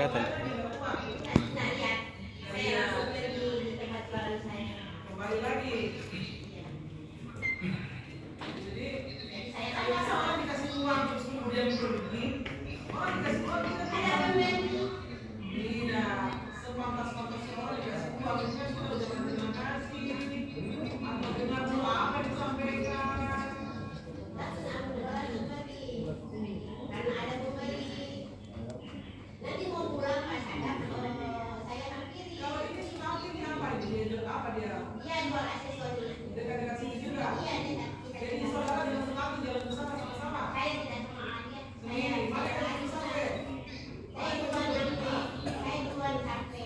kelihatan. Kembali lagi. Jadi saya sama dikasih uang terus kemudian pergi. Orang dikasih uang tidak sepantas-pantasnya orang dikasih uang itu kan sudah jangan terima kasih. Atau dengar apa yang disampaikan. Karena ada pembeli. Nanti mau pulang Mas Adam, saya hampiri. Kalau ini sudah ini apa dia? Iya, jual aksesori. Dekat-dekat sini juga. Iya, dekat. Jadi saudara dengan senang jalan bersama sama-sama. Saya tidak sama dia. Saya lagi sampai. Saya duluan sampai.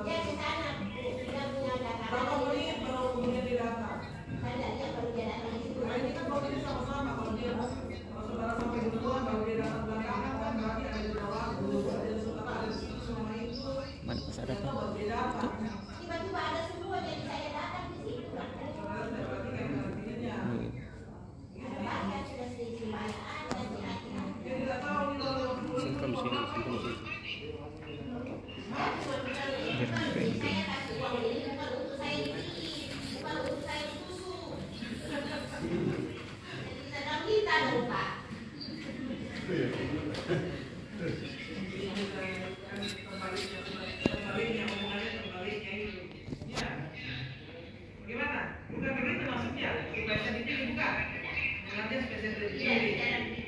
Dia ke sana. Dia punya data. Berapa menit baru kemudian dia datang? Saya tidak lihat baru dia datang di situ. Nah ini kan kalau ini sama-sama kalau saudara sampai duluan baru dia datang belakangan kan berarti ada di bawah dan saudara ada di situ selama itu. Mana pas ada apa? Baru dia datang. Tiba-tiba ada semua jadi saya datang di situ. Saudara tidak berarti kayak artinya. Bahkan sudah sedikit banyak ada di akhir. Dia tidak tahu ini kalau Simpan di sini, simpan di sini. Biar sampai itu. Saya kasih uang ini bukan untuk saya dibeli, bukan untuk saya ditusuk. Jadi sedang minta dong Pak. Terbaliknya omongannya terbaliknya itu. Ya. Bagaimana? Bukan begitu maksudnya. Spesial dipilih bukan? Nanti spesial dipilih.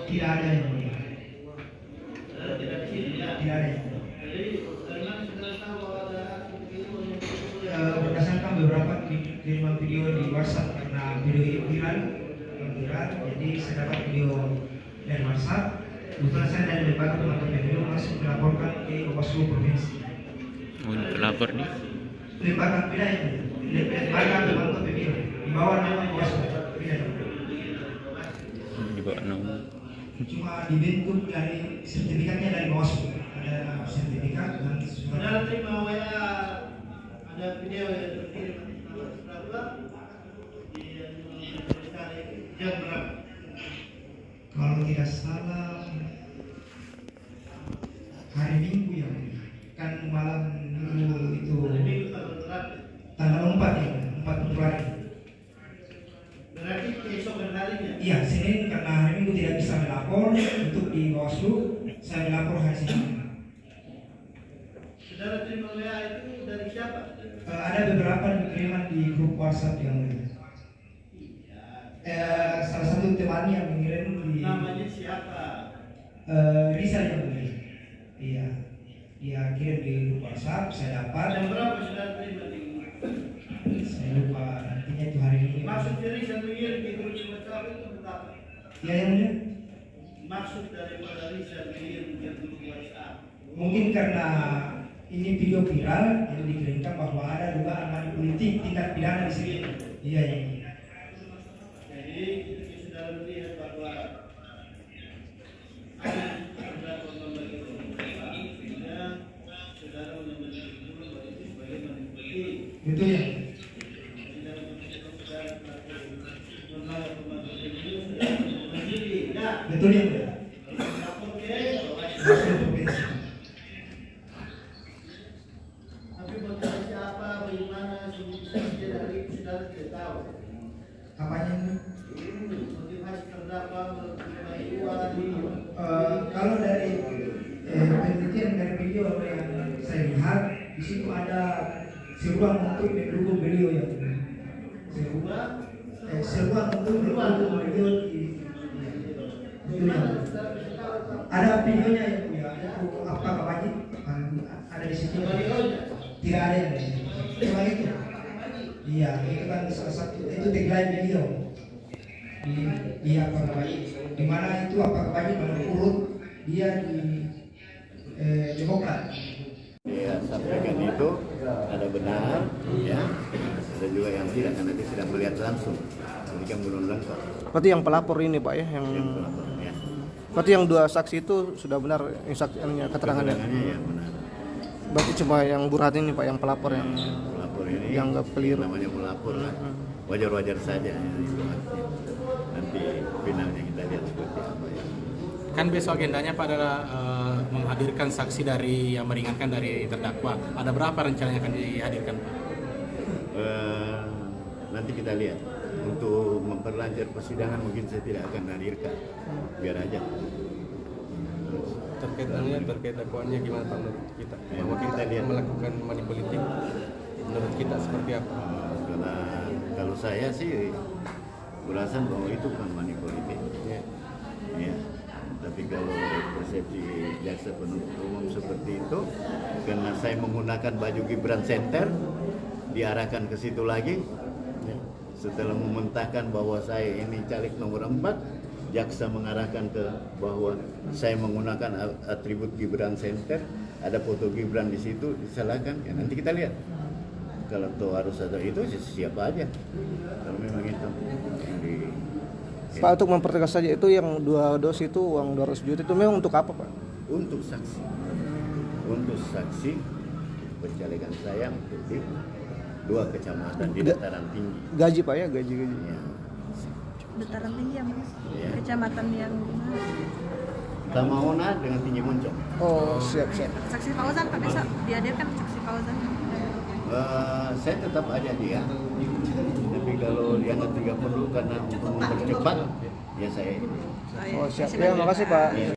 Tidak ada yang mulia. Tidak ada yang mulia. Berdasarkan beberapa kiriman video di WhatsApp karena video ini viral, jadi saya dapat video dari WhatsApp. Kebetulan saya dari lembaga pemantau pemilu langsung melaporkan ke Bawaslu provinsi. Untuk pelapor nih. Lembaga tidak itu, lembaga pemantau pemilu di bawah nama Bawaslu. Tidak. Di bawah nama. Cuma dibentuk dari sertifikatnya dari Bawaslu, ada sertifikat dan Saudara terima WA, ada video yang terkirim berapa? Jam berapa? kalau tidak salah hari Minggu ya, kan malam Minggu itu Minggu tanggal berapa? tanggal 4 ya, 4 Februari. Berarti keesokan harinya. Iya, Senin karena hari Minggu tidak bisa melapor untuk di Bawaslu, saya melapor hari Senin. Saudara terima WA itu dari siapa? Ada beberapa kiriman di grup WhatsApp yang salah satu teman yang mengirim di Namanya siapa? Rizal yang mengirim. Iya, dia kirim di grup WhatsApp, saya dapat. Jam berapa saudara terima di Saya lupa nantinya itu hari ini. Maksud dari satu mengirim di grup WhatsApp itu betapa? Ya yang mulia. Maksud daripada Rizal mengirim di grup WhatsApp. Mungkin karena ini video viral, jadi dikirimkan bahwa ada dugaan money politik tingkat pidana di sini. Iya yang mulia. Jadi saudara melihat bahwa ada beberapa membagi sehingga saudara menyebut itu bahwa itu sebagai manipulasi. Betul ya. Betul ya. Bawaslu provinsi. Tapi motif siapa, bagaimana, substansi dari saudara tidak tahu. Apanya ini? Motivasi terdakwa membagi uang. Kalau dari penelitian dari video yang saya lihat, di situ ada seruan untuk mendukung beliau yang seruan untuk mendukung beliau di ada videonya yang punya itu apakah wajib ada di situ tidak ada yang di situ cuma itu iya itu kan salah satu itu tagline beliau di apakah wajib di mana itu apakah wajib menurut dia di Demokrat. Dia sampaikan itu ada benar, ya, ada juga yang tidak karena dia tidak melihat langsung, jadi kan belum lengkap. Berarti yang pelapor ini Pak ya, yang Pelapor, ya. berarti yang dua saksi itu sudah benar keterangannya. Keterangannya ya benar. Berarti cuma yang Burhan ini Pak yang pelapor yang Pelapor ini yang nggak keliru. namanya melapor kan. Wajar-wajar saja ya, itu haknya. Nanti finalnya kita lihat seperti apa ya. Kan besok agendanya Pak adalah menghadirkan saksi dari yang meringankan dari terdakwa. Ada berapa rencananya akan dihadirkan Pak? Nanti kita lihat. Untuk memperlancar persidangan mungkin saya tidak akan hadirkan. Biar aja. Terkait dakwaannya gimana Pak menurut kita? Ya, Bahwa kita kita lihat. melakukan money politik, menurut kita seperti apa? Karena kalau saya sih beralasan bahwa itu bukan money politik. Ya. Ya. Tapi kalau persepsi jaksa penuntut umum seperti itu, karena saya menggunakan baju Gibran Center, diarahkan ke situ lagi. Setelah mementahkan bahwa saya ini caleg nomor 4, jaksa mengarahkan ke bahwa saya menggunakan atribut Gibran Center, ada foto Gibran di situ, disalahkan. Ya, nanti kita lihat. Kalau tuh harus ada itu, siapa aja. Kalau memang itu yang di Pak, untuk mempertegas saja itu yang 2 dos itu uang 200 juta itu memang untuk apa Pak? untuk saksi pencalegan saya untuk di 2 kecamatan di dataran tinggi. Gaji Pak ya, gaji. Ya. Dataran tinggi ya Mas? Ya. Kecamatan yang mana? Tamaona dengan Tinggi Moncong. Oh, siap. Saksi Fauzan Pak, besok dihadirkan saksi Fauzan. Saya tetap aja dia. Tapi kalau dianggap tidak perlu karena untuk mempercepat, ya saya. Oh, siap. Ya, makasih Pak. Ya.